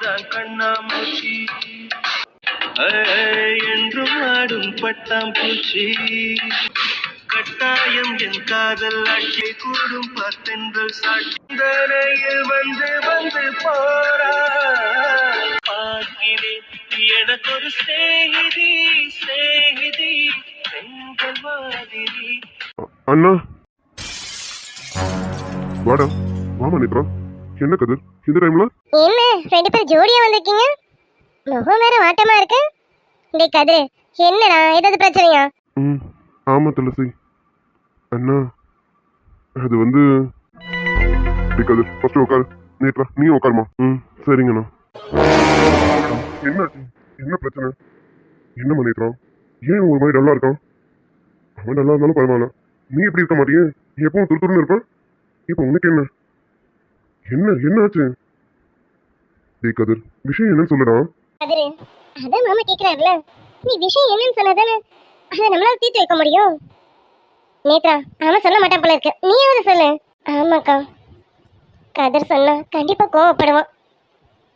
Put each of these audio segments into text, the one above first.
தான் கண்ணாமூச்சி என்றும் ஆடும் பட்டாம்பூச்சி கட்டாயம் என் காதல் ஆட்சி கூடும் பார்த்தென்றல் சாட்சியில் வந்து வந்து போறா பார்க்கிறேன் எனக்கு ஒரு ஸ்நேகிதி ஸ்நேகிதி பெண்கள் மாதிரி. அண்ணா வாடா வாமா நித்ரா. என்ன கதிர் இந்த டைம்ல என்ன ரெண்டு பேரும் ஜோடியா வந்திருக்கீங்க? முகம் வேற வாட்டமா இருக்கு. டேய் கதிர், என்னடா ஏதாவது பிரச்சனையா? ஆமா துளசி. அண்ணா அது வந்து கதிர் ஃபர்ஸ்ட் உட்காரு. நேத்ரா நீ உட்காருமா. சரிங்கண்ணா. என்ன என்ன பிரச்சனை? என்னம்மா நேத்ரா ஏன் ஒரு மாதிரி டல்லா இருக்கான்? அவன் டல்லா இருந்தாலும் பரவாயில்ல, நீ எப்படி இருக்க மாட்டியே? எப்பவும் துருத்துருன்னு இருப்ப. இப்போ உனக்கு என்ன என்ன என்ன ஆச்சு? டேய் கதிர் விஷயம் என்னன்னு சொல்லுடா. கதிர், அதான் மாமா கேக்குறாருல, நீ விஷயம் என்னன்னு சொன்னாதானே அதை நம்மளால தீர்த்து வைக்க முடியும். நேத்ரா அவன் சொல்ல மாட்டான் போல இருக்கு, நீயாவது சொல்லு. ஆமாக்கா, கதிர் சொன்னா கண்டிப்பா கோவப்படுவான்,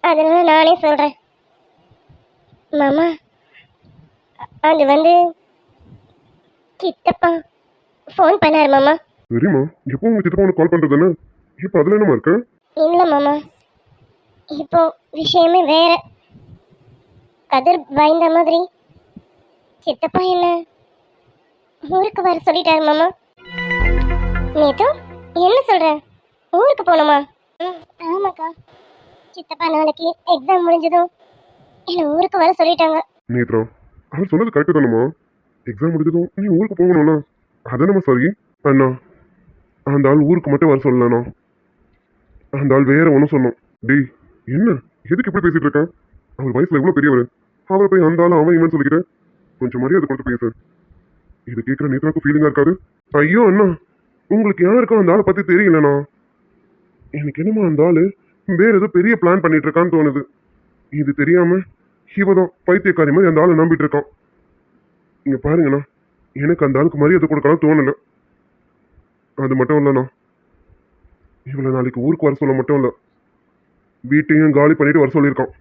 அதனால நானே சொல்றேன். மாமா அது வந்து சித்தப்பா ஃபோன் பண்ணாரு மாமா. சரிம்மா, எப்போ உங்க சித்தப்பா உனக்கு கால் பண்றது என்ன? இப்போ அதுல என்னமா இருக்கு? இல்ல மாமா, இப்போ விஷயமே வேற. கதிர் பயந்த மாதிரி சித்தப்பா என்ன ஊருக்கு வர சொல்லிட்டாரு மாமா. நேத்து என்ன சொல்ற? ஊருக்கு போகணுமா? ஆமாக்கா, சித்தப்பா நாளைக்கு எக்ஸாம் முடிஞ்சதும் என்ன ஊருக்கு வர சொல்லிட்டாங்க. நேத்ரா அவர் சொன்னது கரெக்டு தானம்மா. எக்ஸாம் முடிஞ்சதும் நீ ஊருக்கு போகணும்ல, அதானம்மா சரி. அண்ணா அந்த ஆள் ஊருக்கு மட்டும் வர சொல்லலண்ணா, அந்த ஆள் வேற ஒன்றும் சொன்னோம். டேய் என்ன எதுக்கு இப்படி பேசிட்டு இருக்கேன்? அவர் வயசுல எவ்வளோ பெரியவர், அவரை போய் அந்த ஆள் அவன் இவன் சொல்லிக்கிறேன். கொஞ்சம் மரியாதை கொடுத்து பேசு. இது கேட்குற நேத்ராவுக்கு ஃபீலிங்கா இருக்காது. ஐயோ அண்ணா, உங்களுக்கு யாருக்கும் அந்த ஆளை பத்தி தெரியலண்ணா. எனக்கு என்னமோ அந்த ஆளு வேற ஏதோ பெரிய பிளான் பண்ணிட்டு இருக்கான்னு தோணுது. இது தெரியாம இவதான் பைத்தியக்காரி மாதிரி அந்த ஆளை நம்பிட்டு இருக்கான். இங்க பாருங்கண்ணா, எனக்கு அந்த ஆளுக்கு மரியாதை கொடுக்கலாம் தோணல. அது மட்டும் இல்லைண்ணா, இவ்வளவு நாளைக்கு ஊருக்கு வர சொல்ல மட்டும் இல்ல, வீட்டையும் காலி பண்ணிட்டு வர சொல்லியிருக்கான்.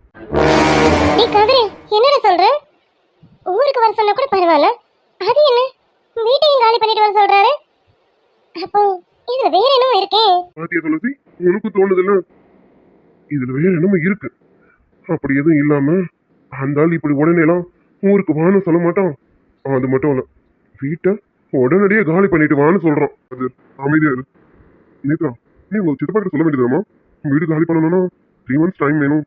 என்னடா சொல்ற? ஊருக்கு வர சொன்னா கூட பரவாயில்ல, அது என்ன வீட்டையும் காலி பண்ணிட்டு வர சொல்றாரு? அப்போ இதுல வேற என்னமோ இருக்கே. பாத்தியா துளசி, உனக்கு தோணுதுல்ல இதுல வேற என்னமோ இருக்கு. அப்படி எதுவும் இல்லாம அந்த ஆள் இப்படி உடனேலாம் ஊருக்கு வான்னு சொல்ல மாட்டான். அது மட்டும் இல்ல, வீட்டை உடனடியே காலி பண்ணிட்டு வான்னு சொல்றான். அது அமைதியா இரு. நேத்ரா நீ உங்க சித்தப்பாட்டு சொல்ல வேண்டியதுமா, வீடு காலி பண்ணணும்னா 3 months டைம் வேணும்,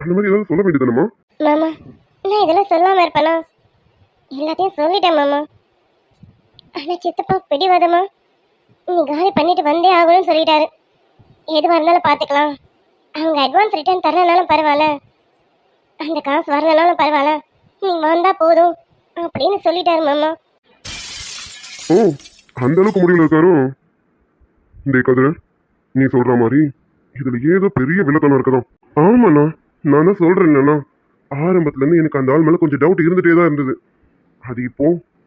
அந்த மாதிரி ஏதாவது சொல்ல வேண்டியதுமா. மாமா நான் இதெல்லாம் சொல்லாம இருப்பேனா? எல்லாத்தையும் சொல்லிட்டேன் மாமா. ஆனா சித்தப்பா பிடிவாதமா நீ காலி பண்ணிட்டு வந்தே ஆகணும்னு சொல்லிட்டாரு. எதுவாக இருந்தாலும் பார்த்துக்கலாம், அவங்க அட்வான்ஸ் ரிட்டர்ன் தரலனாலும் பரவாயில்ல, அந்த காசு வரலனாலும் பரவாயில்ல, நீ வந்தா போதும் அப்படின்னு சொல்லிட்டாரு மாமா. ஓ அந்த அளவுக்கு முடிவில் இருக்காரோ? டே கதிர, நீ சொல்ற மாதிரி இதுல ஏதோ பெரிய வில்லத்தனம் இருக்குதான். ஆமாண்ணா, நான் தான் சொல்றேன்னா, ஆரம்பத்துல இருந்து எனக்கு அந்த ஆள் மேல கொஞ்சம் டவுட் இருந்துட்டே தான் இருந்தது. அது இப்போ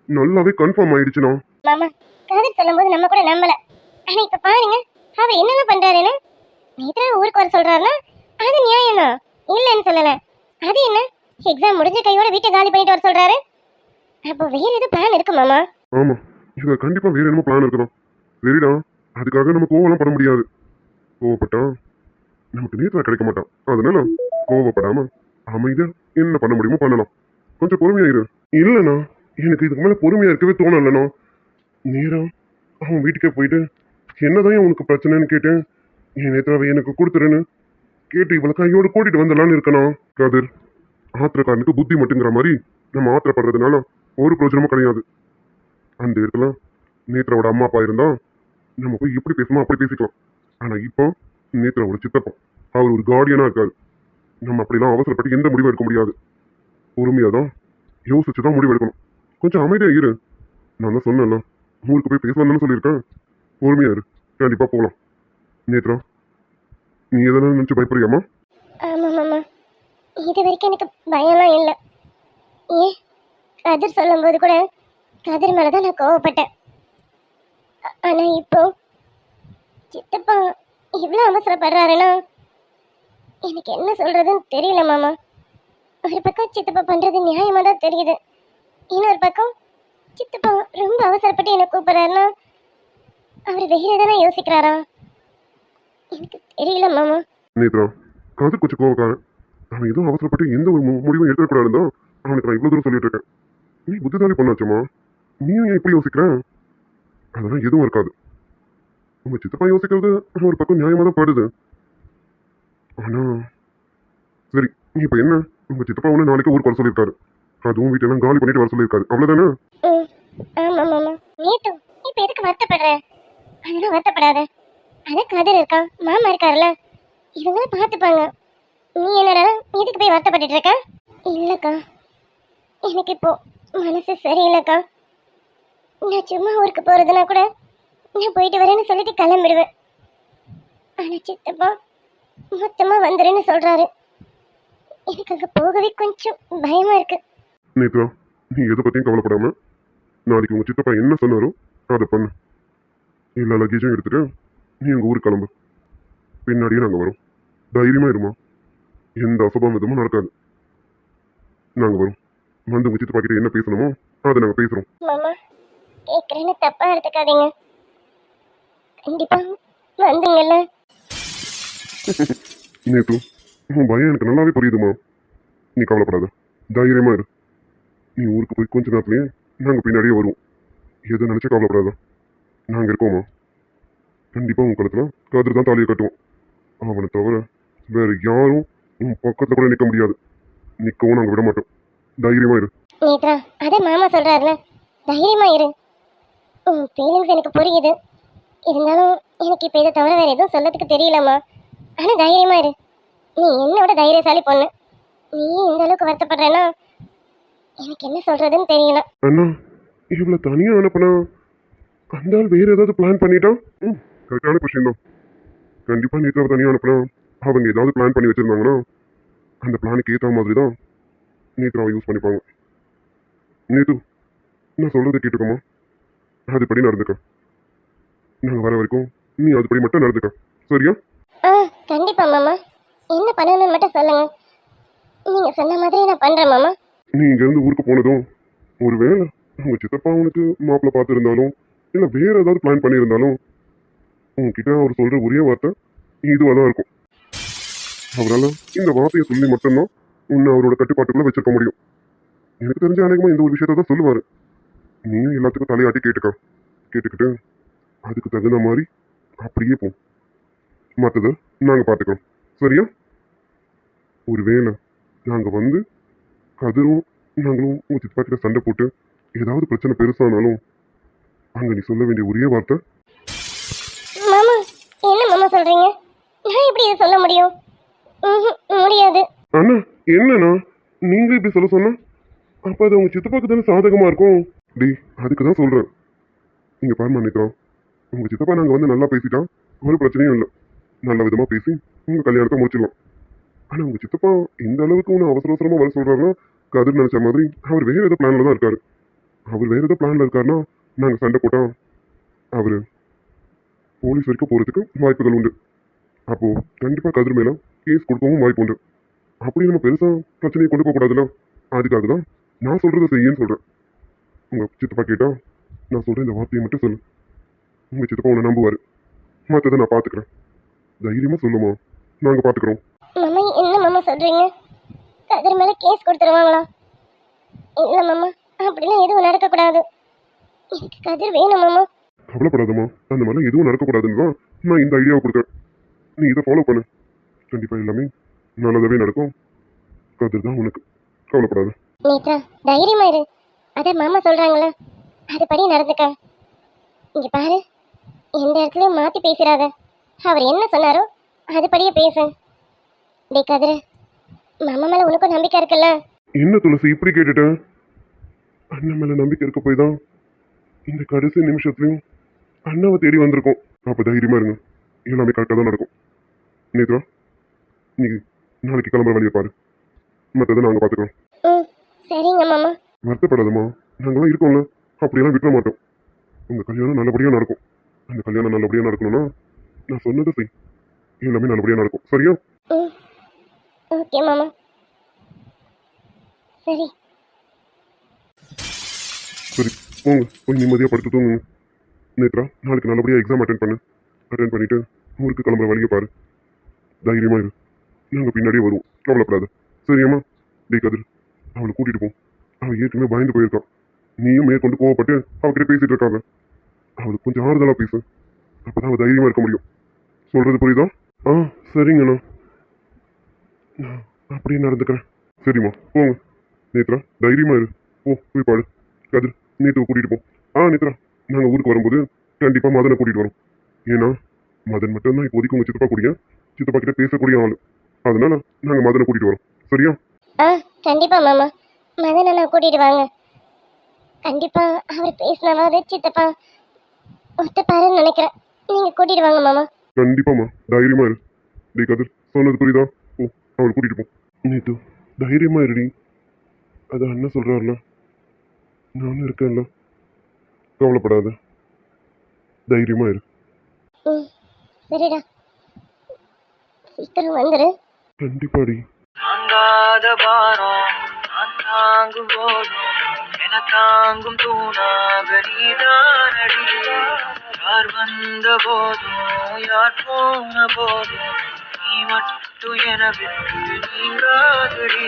நல்லாவே கன்ஃபார்ம் ஆயிடுச்சுண்ணா. மாமா கதிர் சொல்லும்போது நம்ம கூட நம்பல, ஆனா இப்ப பாருங்க அவர் என்னெல்லாம் பண்றாருன்னு. நேத்ரா ஊருக்கு வர சொல்றாருன்னா அது நியாயம் தான், இல்லைன்னு சொல்லல. அது என்ன எக்ஸாம் முடிஞ்ச கையோட வீட்டை காலி பண்ணிட்டு வர சொல்றாரு? அப்போ வேற ஏதோ பிளான் இருக்கு மாமா. ஆமா, இதுல கண்டிப்பா வேற என்னமோ பிளான் இருக்குதான். சரிடா, அதுக்காக நம்ம கோவம்லாம் பட முடியாது. கோவப்பட்டா நமக்கு நேத்ரா கிடைக்க மாட்டான். அதனால கோவப்படாம அமைதியா என்ன பண்ண முடியுமோ பண்ணலாம். கொஞ்சம் பொறுமையா இரு. இல்லைண்ணா, எனக்கு இதுக்கு மேல பொறுமையா இருக்கவே தோணலண்ணா. நேரா அவன் வீட்டுக்கே போயிட்டு என்னதான் உனக்கு பிரச்சனைன்னு கேட்டேன். என் நேத்ராவை எனக்கு கொடுத்துருன்னு கேட்டு இவளை கையோடு கூட்டிட்டு வந்துடலான்னு இருக்கணும். கதிர், ஆத்திரக்காரனுக்கு புத்தி மட்டுங்கிற மாதிரி நம்ம ஆத்திரப்படுறதுனால ஒரு பிரயோஜனமும் கிடையாது. அந்த இடத்துல நேத்ராவோட அம்மா அப்பா இருந்தா நம்ம போய் எப்படி பேசணுமோ அப்படி பேசிக்கலாம். ஆனா இப்போ நேத்ராவோட சித்தப்பா அவர் ஒரு கார்டியனா இருக்காரு. நம்ம அப்படிலாம் அவசரப்பட்டு எந்த முடிவும் எடுக்க முடியாது. பொறுமையா தான் யோசிச்சுதான் முடிவு எடுக்கணும். கொஞ்சம் அமைதியா இரு. நான் தான் சொன்னேன்ல, ஊருக்கு போய் பேசலாம்னு சொல்லியிருக்கேன். பொறுமையா இரு, கண்டிப்பா போகலாம். நேத்ரா நீ எதனா நினைச்சு பயப்படுறியாமா? ஆமா மாமா, இது வரைக்கும் எனக்கு பயம்லாம் இல்லை. ஏன் கதிர் சொல்லும்போது கூட கதிர் மேலதான் நான் கோவப்பட்டேன். ஆனா இப்போ சித்தப்பா இவ்வளோ அவசரப்படுறாருன்னா எனக்கு என்ன சொல்றதுன்னு தெரியல மாமா. ஒரு பக்கம் சித்தப்பா பண்றது நியாயமா தான் தெரியுது, இன்னொரு பக்கம் சித்தப்பா ரொம்ப அவசரப்பட்டு என்ன கூப்பிடுறாருன்னா அவர் வேற எதனா யோசிக்கிறாரா எனக்கு தெரியல மாமா. நேத்ரா, கதிர் கொஞ்சம் கோவக்காரன். அவன் எதுவும் அவசரப்பட்டு எந்த ஒரு முடிவும் எடுக்கக்கூடாதுன்னு தான் அவனுக்கு நான் இவ்வளோ தூரம் சொல்லிட்டு இருக்கேன். நீ புத்திசாலி பண்ணாச்சம்மா, நீயும் ஏன் இப்படி யோசிக்கிற? அதெல்லாம் எதுவும் இருக்காது. உங்க சித்தப்பா யோசிக்கிறது ஒரு பக்கம் நியாயமா தான் படுது. ஆனா சரி, நீ இப்ப என்ன, உங்க சித்தப்பா ஒன்று நாளைக்கு ஊருக்கு வர சொல்லியிருக்காரு. அதுவும் வீட்டெல்லாம் காலி பண்ணிட்டு வர சொல்லியிருக்காரு, அவ்வளவுதானே? ம், ஆமா மாமா. நீட்டு இப்ப எதுக்கு வருத்தப்படுற? அதெல்லாம் வருத்தப்படாத. அதான் கதிர் இருக்கான், மாமா இருக்காருல்ல, இவங்களும் பார்த்துப்பாங்க. நீ என்னடா எதுக்கு போய் வருத்தப்பட்டுட்டு இருக்க? இல்லக்கா, எனக்கு இப்போ மனசு சரியில்லைக்கா. நான் சும்மா ஊருக்கு போறதுனா கூட நான் போயிட்டு வரேன்னு சொல்லிட்டு கிளம்பிடுவேன். ஆனா சித்தப்பா மொத்தமா வந்துருன்னு சொல்றாரு. எனக்கு அங்க போகவே கொஞ்சம் பயமா இருக்கு. நேத்ரா, நீ எதை பத்தியும் கவலைப்படாம நாளைக்கு உங்க சித்தப்பா என்ன சொன்னாரோ அதை பண்ணு. எல்லா லக்கேஜும் எடுத்துட்டு நீ உங்க ஊருக்கு கிளம்பு. பின்னாடியே நாங்க வரோம். தைரியமா இருமா, எந்த அசம்பாவிதமும் நடக்காது. நாங்க வரோம். வந்து உங்க சித்தப்பா கிட்ட என்ன பேசணுமோ அதை நாங்க பேசுறோம். மாமா, கேட்கறேன்னு தப்பா எடுத்துக்காதீங்க. கண்டிப்பா வந்துங்கல்ல. நேத்து உன் பயம் எனக்கு நல்லாவே புரியுதுமா. நீ கவலைப்படாத, தைரியமா இரு. நீ ஊருக்கு போய் கொஞ்ச நேரத்துலயே நாங்க பின்னாடியே வருவோம். எதை நினைச்சு கவலைப்படாத, நாங்க இருக்கோமா. கண்டிப்பா உன் கழுத்துல கதிர் தான் தாலியை கட்டுவோம். அவனை தவிர வேற யாரும் உன் பக்கத்துல கூட நிக்க முடியாது. நிக்கவும் நாங்க விட மாட்டோம். தைரியமா இரு. நேத்ரா, அதே மாமா சொல்றாருல, தைரியமா இரு. உன் ஃபீலிங்ஸ் எனக்கு புரியுது. இருந்தாலும் எனக்கு இப்போ இதை தவிர வேற எதுவும் சொல்லதுக்கு தெரியலம்மா. ஆனா தைரியமா இரு. நீ என்னோட தைரியசாலி பொண்ணு. நீ இந்த அளவுக்கு வருத்தப்படுறேன்னா எனக்கு என்ன சொல்றதுன்னு தெரியல. அண்ணா, இவ்வளவு தனியா அனுப்புனா அந்த ஆள் வேற ஏதாவது பிளான் பண்ணிட்டான். கரெக்டான கொஸ்டின் தான். கண்டிப்பா நேற்று தனியா அனுப்புனா அவங்க ஏதாவது பிளான் பண்ணி வச்சிருந்தாங்கன்னா அந்த பிளானுக்கு ஏற்ற மாதிரி தான் நேற்று யூஸ் பண்ணிப்பாங்க. நேத்து நான் சொல்றதை கேட்டுக்கோமா, அதுபடி நடந்துக்க. நாங்க வர வரைக்கும் நீ அதுபடி மட்டும் நடந்துக்க, சரியா? ஆ, கண்டிப்பா மாமா. என்ன பண்ணணும்னு மட்டும் சொல்லுங்க. நீங்க சொன்ன மாதிரி நான் பண்றேன் மாமா. நீ இங்க இருந்து ஊருக்கு போனதும் ஒருவேளை உங்க சித்தப்பா உனக்கு மாப்பிள்ள பார்த்துருந்தாலும் இல்ல வேற ஏதாவது பிளான் பண்ணியிருந்தாலும் உங்ககிட்ட அவர் சொல்ற ஒரே வார்த்தை இதுவா தான் இருக்கும். அவரால் இந்த வார்த்தையை சொல்லி மட்டும்தான் உன்னை அவரோட கட்டுப்பாட்டுக்குள்ள வச்சிருக்க முடியும். எனக்கு தெரிஞ்ச அநேகமா இந்த ஒரு விஷயத்த தான் சொல்லுவாரு. நீயும் எல்லாத்துக்கும் தலையாட்டி கேட்டுக்கிட்டு அதுக்கு தகுந்த மாதிரி அப்படியே போ. மற்றதை நாங்க பார்த்துக்கிறோம், சரியா? ஒருவேளை நாங்க வந்து கதிரும் நாங்களும் உங்க சித்தப்பா கிட்ட சண்டை போட்டு ஏதாவது பிரச்சனை பெருசானாலும் அங்க நீ சொல்ல வேண்டிய ஒரே வார்த்தை, மாமா, என்ன மாமா சொல்றீங்க? நான் எப்படி இதை சொல்ல முடியும்? முடியாது. அண்ணா என்னண்ணா நீங்க இப்படி சொல்ல சொன்னா அப்ப அது உங்க சித்தப்பாக்கு தானே சாதகமா இருக்கும். டி அதுக்கு தான் சொல்றேன். நீங்க பாருமா நிக்கிறோம், உங்க சித்தப்பா நாங்க வந்து நல்லா பேசிட்டா ஒரு பிரச்சனையும் இல்லை. நல்ல விதமா பேசி உங்க கல்யாணத்தை முடிச்சிடலாம். ஆனா உங்க சித்தப்பா இந்த அளவுக்கு ஒன்று அவசர அவசரமா வர சொல்றாருன்னா கதிர் நினைச்ச மாதிரி அவர் வேற ஏதோ பிளான்ல தான் இருக்காரு. அவர் வேற ஏதோ பிளான்ல இருக்காருன்னா நாங்க சண்டை போட்டா அவரு போலீஸ் வரைக்கும் போறதுக்கு வாய்ப்புகள் உண்டு. அப்போ கண்டிப்பா கதிர் மேல கேஸ் கொடுக்கவும் வாய்ப்பு உண்டு. அப்படி நம்ம பெருசா பிரச்சனையை கொண்டு போக கூடாதுல்ல. அதுக்காக தான் நான் சொல்றதை செய்யன்னு சொல்றேன். உங்க சித்தப்பா கேட்டா நான் சொல்ற இந்த வார்த்தையை மட்டும் சொல்லு. உங்க சித்தப்பா உன்னை நம்புவாரு. மற்றதை நான் பாத்துக்கிறேன். தைரியமா சொல்லுமா, நாங்க பாத்துக்கிறோம். மாமா, என்ன மாமா சொல்றீங்க? கதிர் மேல கேஸ் கொடுத்துருவாங்களா? இல்ல மாமா, அப்படிலாம் எதுவும் நடக்கக்கூடாது. எனக்கு கதிர் வேணும் மாமா. கவலைப்படாதம்மா, அந்த மாதிரிலாம் எதுவும் நடக்கக்கூடாதுன்னு தான் நான் இந்த ஐடியாவை கொடுக்குறேன். நீ இதை ஃபாலோ பண்ணு. கண்டிப்பா எல்லாமே நல்லதாவே நடக்கும். கதிர் தான் உனக்கு, கவலைப்படாத. நேத்ரா, தைரியமா இரு. அத மாமா சொல்றாங்களே, அதுபடி நடந்துக்க. இங்க பாரு, எந்த இடத்துலயும் மாத்தி பேசுறாத. அவர் என்ன சொன்னாரோ அதுபடியே பேசு. டே கதிர, மாமா மேல உனக்கும் நம்பிக்கை இருக்குல்ல? என்ன துளசி இப்படி கேட்டுட்டேன்? அண்ணன் மேல நம்பிக்கை இருக்க போய் தான் இந்த கடைசி நிமிஷத்துலயும் அண்ணாவை தேடி வந்திருக்கோம். அப்ப தைரியமா இருங்க, எல்லாமே கரெக்டாக தான் நடக்கும். நேத்ரா, நீ நாளைக்கு கிளம்புற வழியை பாரு. மற்றதை நாங்கள் பார்த்துக்கிறோம். ம், சரிங்க மாமா. வருத்தப்படாதம்மா, நாங்களாம் இருக்கோம்ல, அப்படியெல்லாம் விட்டுற மாட்டோம். உங்க கல்யாணம் நல்லபடியாக நடக்கும். அந்த கல்யாணம் நல்லபடியாக நடக்கணும்னா நான் சொன்னதை செய். எல்லாமே நல்லபடியாக நடக்கும், சரியா? ம், ஓகே மாமா. சரி. சரி போங்க, போய் நிம்மதியாக படுத்து தூங்குங்க. நேத்ரா, நாளைக்கு நல்லபடியாக எக்ஸாம் அட்டன் பண்ணிட்டு ஊருக்கு கிளம்புற வழியை பாரு. தைரியமா இரு, நாங்கள் பின்னாடியே வருவோம், கவலைப்படாத. சரியாம்மா? டேய் கதிர், அவளை கூட்டிட்டு போ. அவள் ஏற்கனவே பயந்து போயிருக்கான். நீயும் மேற்கொண்டு கோவப்பட்டு அவகிட்ட பேசிட்டு இருக்காங்க. அவளுக்கு கொஞ்சம் ஆறுதலா பேசு, அப்பதான் அவள் தைரியமா இருக்க முடியும். சொல்றது புரியுதா? ஆ சரிங்கண்ணா, நான் அப்படியே நடந்துக்கிறேன். சரிம்மா போங்க. நேத்ரா தைரியமா இரு, போய் பாடு. கதிர், நேத்துவை கூட்டிட்டு போ. நேத்ரா, நாங்கள் ஊருக்கு வரும்போது கண்டிப்பாக மதனை கூட்டிட்டு வரோம். ஏன்னா மதன் மட்டும்தான் இப்போதைக்கு உங்க சித்தப்பா கிட்ட பேசக்கூடிய ஆளு. அதனால நாங்கள் மதனை கூட்டிட்டு வரோம். சரியா? கண்டிப்பா மாமா. மதனை நான் கூட்டிட்டு வாங்க. கண்டிப்பா அவர் பேசினாவது சித்தப்பா ஒத்துப்பாருன்னு நினைக்கிறேன். நீங்க கூட்டிட்டு வாங்க மாமா. கண்டிப்பாம்மா, தைரியமா இரு. டேய் கதிர், சொன்னது புரியுதா? அவளை கூட்டிட்டு போ. நேத்து தைரியமா இருடி, அது அண்ணன் சொல்றாருல, நானும் இருக்கேன்ல, கவலைப்படாத, தைரியமா இரு. சரிடா, சீக்கிரம் வந்துரு. கண்டிப்பாடி. தாங்காத பாரம் நான் தாங்கும் போதும் என தாங்கும் தூணாக நீதானடி. யார் வந்த போதும் யார் போன போதும் நீ மட்டும் என விட்டு நீங்காதடி.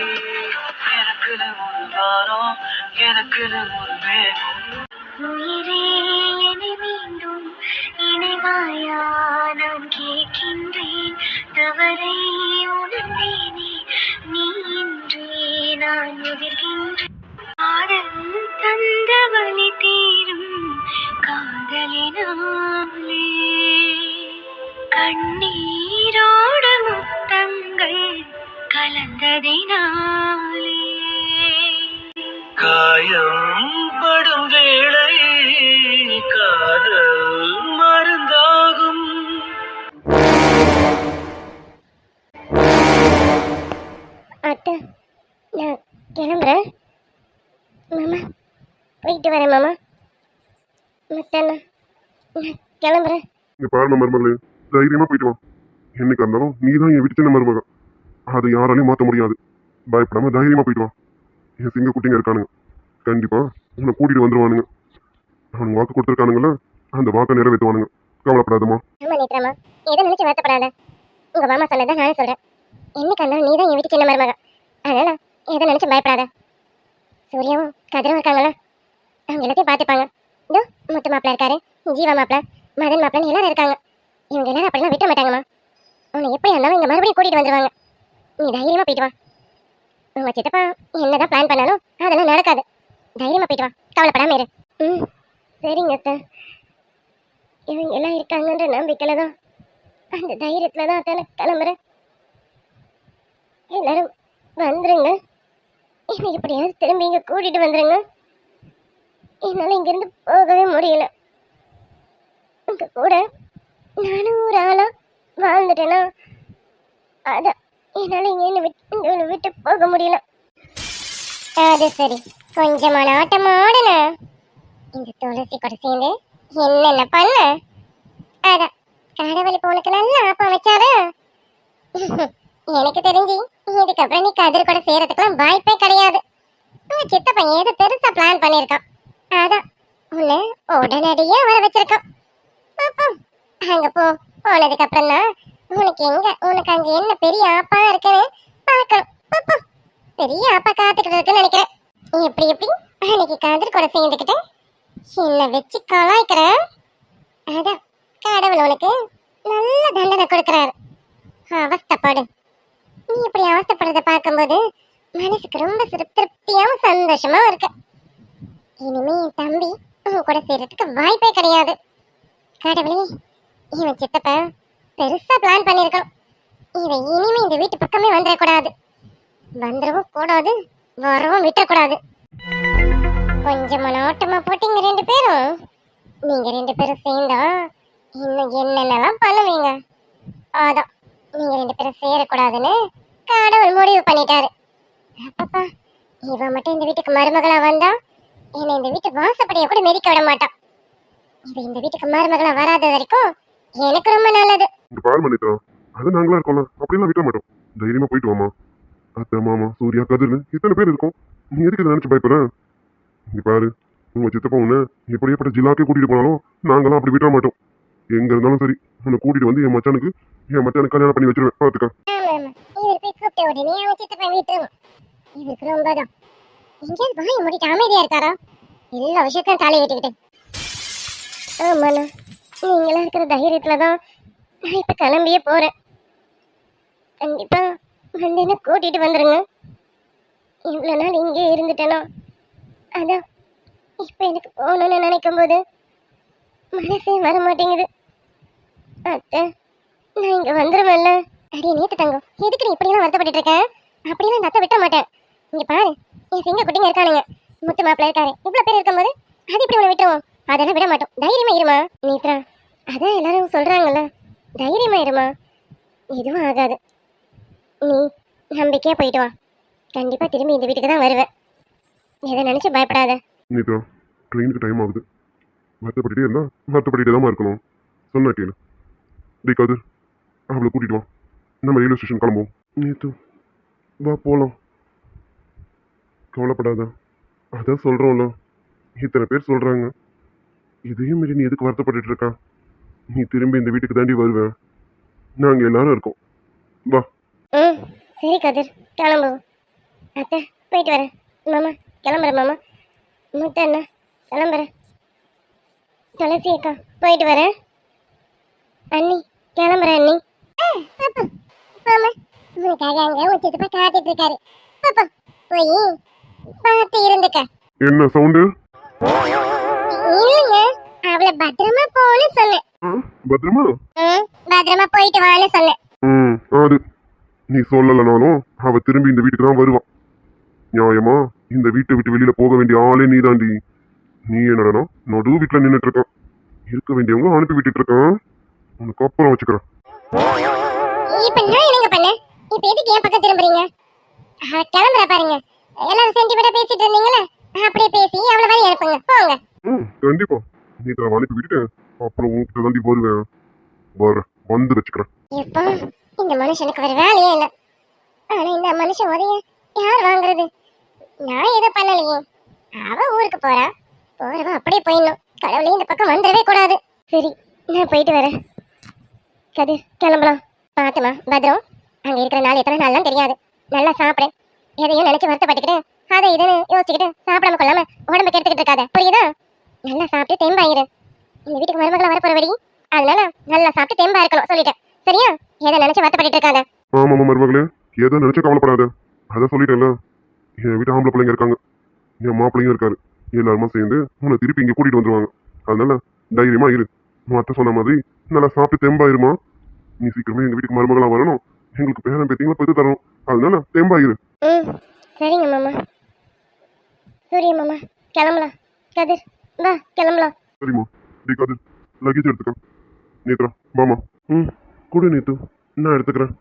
எனக்குன்னு ஒரு வாரம், எனக்குன்னு ஒரு மேகம். உயிரே என்னை மீண்டும் இணைவாயா நான் கேட்கின்றேன். தவறை உணர்ந்தேனே நீ இன்றே நான் எதிர்கின்றேன். ஆடல் தந்த வழி தீரும் காதலினாலே கண்ணீரோடு முத்தங்கள் கலந்ததினாலே காயம் படும் வேளை காதல் மருந்தாகும். அத்தை, நான் கிளம்புறேன் மாமா. போயிட்டு வரேன் மாமா. மத்தண்ணா, நான் கிளம்புறேன். நீ பாருமா மருமகளே, தைரியமா போயிட்டு வா. என்னைக்கா இருந்தாலும் நீ தான் என் வீட்டு சின்ன மருமக, அதை யாராலையும் மாற்ற முடியாது. பயப்படாம தைரியமா போயிட்டு வா. என் சிங்க குட்டிங்க இருக்கானுங்க, கண்டிப்பா உன்னை கூட்டிட்டு வந்துருவானுங்க. அவனுங்க வாக்கு கொடுத்துருக்கானுங்கள, அந்த வாக்கை நிறைவேற்றுவானுங்க. கவலைப்படாதம்மா. ஆமா நேத்ராமா, எதை நினைச்சு வருத்தப்படாத. உங்க மாமா சொன்னதான் நானும் சொல்றேன். என்னைக்கு இருந்தாலும் நீ தான் என் வீட்டு சின்ன மருமக, அதனால எதை நினைச்சு பயப்படாத. சூர்யாவும் கதிரும் இருக்காங்களா, அவங்க எல்லாத்தையும் பார்த்துப்பாங்க. இதோ முத்து மாப்பிள்ள இருக்காரு, ஜீவா மாப்பிள்ள, மதன் மாப்பிள்ளன்னு எல்லாரும் இருக்காங்க. இவங்க எல்லாரும் அப்படிலாம் விட்ட மாட்டாங்கம்மா. உன்னை எப்படி இருந்தாலும் இங்க மறுபடியும் கூட்டிட்டு வந்துருவாங்க. நீ தைரியமா போயிட்டு வா. உங்க சித்தப்பா என்னதான் பிளான் பண்ணாலும் அதெல்லாம் நடக்காது. தைரியமா போயிட்டு வா, கவலைப்படாம இரு. சரிங்க அத்தை. இவங்க எல்லாம் இருக்காங்கன்ற நம்பிக்கையில தான், அந்த தைரியத்துல தான் அத்தை நான் கிளம்புறேன். எல்லாரும் வந்துருங்க, என்னை எப்படியாவது திரும்பி இங்க கூட்டிட்டு வந்துருங்க. என்னால இங்கிருந்து போகவே முடியல. உங்க கூட நானும் ஒரு ஆளா வாழ்ந்துட்டேன்னா அதான் என்னால இங்க விட்டு போக முடியல. அது சரி, கொஞ்சமான ஆட்டமா ஆடுன. இந்த துளசி கூட சேர்ந்து என்னென்ன பண்ண, அதான் கடவுள் இப்போ உனக்கு நல்ல ஆப்பா வச்சாரு. எனக்கு தெரிஞ்சு இதுக்கப்புறம் நீ கதிர் கூட சேரத்துக்குலாம் வாய்ப்பே கிடையாது. உங்க சித்தப்பன் ஏதோ பெருசா பிளான் பண்ணிருக்கான், அதான் உன்னை உடனடியா வர வச்சிருக்கான். பாப்போம், அங்க போனதுக்கு அப்புறம் தான் உனக்கு அங்க என்ன பெரிய ஆப்பா இருக்குன்னு பார்க்கணும். பாப்போம், பெரிய ஆப்பா காத்துக்கிட்டு இருக்குன்னு நினைக்கிறேன். எப்படி அன்னைக்கு கதிர் கூட சேர்ந்துக்கிட்டு என்ன வச்சு கலாய்க்கிற, அதான் கடவுள் உனக்கு நல்ல தண்டனை கொடுக்கறாரு. அவஸ்தப்படு. நீ இப்படி அவஸ்தப்படுறத பார்க்கும்போது மனசுக்கு ரொம்ப திருப்தியாவும் சந்தோஷமா இருக்கு. இனிமே என் தம்பி உன் கூட சேர்றதுக்கு வாய்ப்பே கிடையாது. கடவுளே, இவன் சித்தப்ப பெருசா பிளான் பண்ணிருக்கான். இவன் இனிமே இந்த வீட்டு பக்கமே வந்துடக்கூடாது. வந்துடவும் கூடாது, வரவும் விட்டுறக்கூடாது. கொஞ்சமா நாட்டமா போட்டீங்க ரெண்டு பேரும். நீங்க ரெண்டு பேரும் சேர்ந்தா இன்னும் என்னென்னலாம் பண்ணுவீங்க. அதான் நீங்க ரெண்டு பேரும் சேரக்கூடாதுன்னு கடவுள் முடிவு பண்ணிட்டாரு. அப்பப்பா, இவன் மட்டும் இந்த வீட்டுக்கு மருமகளா வந்தா என்னை இந்த வீட்டு வாசப்படியை கூட மிதிக்க விட மாட்டான். இவ இந்த வீட்டுக்கு மருமகளா வராத வரைக்கும் எனக்கு ரொம்ப நல்லது. பாரு மன்னித்தா, அது நாங்களா இருக்கோம்ல, அப்படிலாம் விட மாட்டோம். தைரியமா போயிட்டு வாமா. அத்தை மாமா சூர்யா கதிர்னு இத்தனை பேர் இருக்கோம். நீ எதுக்கு இதை நினைச்சு பயப்படுற? இங்க பாரு, உங்க சித்தப்பா உன்னை எப்படியேப்பட்ட ஜில்லாக்கே கூட்டிட்டு போனாலும் நாங்களாம் அப்படி விட மாட்டோம். எங்க இருந்தாலும் சரி உன்னை கூட்டிட்டு வந்து என் மச்சானுக்கு கல்யாணம் பண்ணி வச்சிருவேன். பாத்துக்க. இவர் போய் கூப்பிட்ட உடனே அவன் சித்தப்பா வீட்டுருவான். இவருக்கு ரொம்ப தான் எங்கேயாவது வாய் மூடிட்டு அமைதியா இருக்காரா? எல்லா விஷயத்தையும் தலையை விட்டுக்கிட்டு. ஆமாண்ணா, நீங்களா இருக்கிற தைரியத்துல தான் நான் இப்ப கிளம்பியே போறேன். கண்டிப்பா வந்து என்ன கூட்டிட்டு வந்துருங்க. இவ்வளவு நாள் இங்கே இருந்துட்டேனா, அதான் இப்ப எனக்கு போகணும்னு நினைக்கும் போது மனசே வர மாட்டேங்குது. அத்தை, நான் இங்க வந்துருவேன்ல. அடியே நேத்து தங்கம், எதுக்கு நீ இப்படியெல்லாம் வருத்தப்பட்டு இருக்க? அப்படியெல்லாம் இந்த அத்தை விட்ட மாட்டேன். இங்க பாரு, என் சிங்க குட்டிங்க இருக்கானுங்க, முத்து மாப்பிள்ள இருக்காரு, இவ்வளவு பேர் இருக்கும்போது அது இப்படி உன்னை விட்டுருவோம்? அதெல்லாம் விட மாட்டோம். தைரியமா இருமா நேத்ரா. அதான் எல்லாரும் சொல்றாங்கல்ல, தைரியமா இருமா, எதுவும் ஆகாது. நீ நம்பிக்கையா போயிட்டு வா. கண்டிப்பா திரும்பி இந்த வீட்டுக்கு தான் வருவேன். எதை நினைச்சு பயப்படாத. நீதா, ட்ரெயினுக்கு டைம் ஆகுது. வருத்தப்பட்டுட்டே இருந்தா வருத்தப்பட்டுட்டே தான் இருக்கணும். சொன்னா கேளு. டேய் கதிர், அவளை கூட்டிட்டு வா. நம்ம ரயில்வே ஸ்டேஷன் கிளம்புவோம். நீத்து வா போலாம். கவலைப்படாத. அதான் சொல்றோம்ல, இத்தனை பேர் சொல்றாங்க. இதையும் மீறி நீ எதுக்கு வருத்தப்பட்டுட்டு இருக்கா? நீ திரும்பி இந்த வீட்டுக்கு தாண்டி வருவேன். நாங்க எல்லாரும் இருக்கோம். வா. ம், சரி கதிர், கிளம்புவோம். அத்தை, போயிட்டு வரேன். மாமா கிளம்புறேன். மாமா முத்து அண்ணா கிளம்புறேன். துளசி அக்கா போயிட்டு வரேன். அண்ணி கிளம்புறேன். அண்ணி மாமா உனக்காக அங்க உன் சித்தப்பா காத்துட்டு இருக்காரு. பாப்பா போய் பார்த்து இருந்துக்க. என்ன சவுண்டு? இல்லைங்க, அவளை பத்திரமா போன்னு சொன்னேன். பத்திரமா? பத்திரமா போயிட்டு வான்னு சொன்னேன். அது நீ சொல்லலனாலும் அவ திரும்பி இந்த வீட்டுக்கு தான் வருவான். நியாயமா இந்த வீட்டை விட்டு வெளியில போக வேண்டிய ஆளே நீ தாண்டி. நீ என்னடனா நடு வீட்டுல நின்னுட்டு இருக்கான். இருக்க வேண்டியவங்க அனுப்பி விட்டுட்டு இருக்கான். உனக்கு அப்புறம் வச்சுக்கிறேன். இப்ப நான் என்னங்க பண்ணேன்? இப்ப எதுக்கு என் பக்கம் திரும்புறீங்க? கிளம்புற பாருங்க. எல்லாரும் சென்டிமெண்டா பேசிட்டு இருந்தீங்களே, அப்படியே பேசி அவ்வளவு வழி அனுப்புங்க. போங்க. கண்டிப்பா நீ தான் அனுப்பி விட்டுட்டு அப்புறம் உன்கிட்ட தாண்டி வருவேன். வந்து வச்சுக்கிறேன். எப்பா, இந்த மனுஷனுக்கு ஒரு வேலையே இல்ல. ஆனா இந்த மனுஷன் உதய யார் வாங்குறது? நான் எதை பண்ணலையே. அவ ஊருக்கு போறா, போறவ அப்படியே போயிடணும். கடவுளே, இந்த பக்கம் வந்துடவே கூடாது. சரி, நான் போயிட்டு வரேன். கதிர் கிளம்பலாம். பாத்துமா பத்ரம், அங்க இருக்கிற நாள் எத்தனை நாள்லாம் தெரியாது. நல்லா சாப்பிடு. எதையும் நினைச்சு வருத்தப்பட்டுக்கிட்டு அதை இதுன்னு யோசிச்சுக்கிட்டு சாப்பிடாம கொள்ளாம உடம்பு கெடுத்துக்கிட்டு இருக்காத, புரியுதா? நல்லா சாப்பிட்டு தெம்பாயிரு. இந்த வீட்டுக்கு மருமகளா வரப்போறபடி, அதனால நல்லா சாப்பிட்டு தெம்பா இருக்கணும் சொல்லிட்டேன். சரியா? எதை நினைச்சு வருத்தப்பட்டு இருக்காத. ஆமாமா மருமகளே, ஏதோ நினைச்சு கவலைப்படாத. அதான் சொல்லிட்டேன்ல, என் வீட்டு ஆம்பளை பிள்ளைங்க இருக்காங்க, என் மாப்பிள்ளையும் இருக்காரு. எல்லாருமா சேர்ந்து உன்னை திருப்பி இங்க கூட்டிட்டு வந்துருவாங்க. அதனால தைரியமா இரு. உன் அத்தை சொன்ன மாதிரி நல்லா சாப்பிட்டு தெம்பாயிருமா. நீ சீக்கிரமே எங்க வீட்டுக்கு மருமகளா வரணும். எங்களுக்கு பேரன் பேத்திங்களா பெற்று தரணும். அதனால தெம்பாயிரு. சரிங்க மாமா. சூரிய மாமா கிளம்பலாம். கதிர் வா கிளம்பலாம். சரிம்மா. டி கதிர், லக்கேஜ் எடுத்துக்க. நேத்ரா வாமா. குடு நேத்து, நான் எடுத்துக்கிறேன்.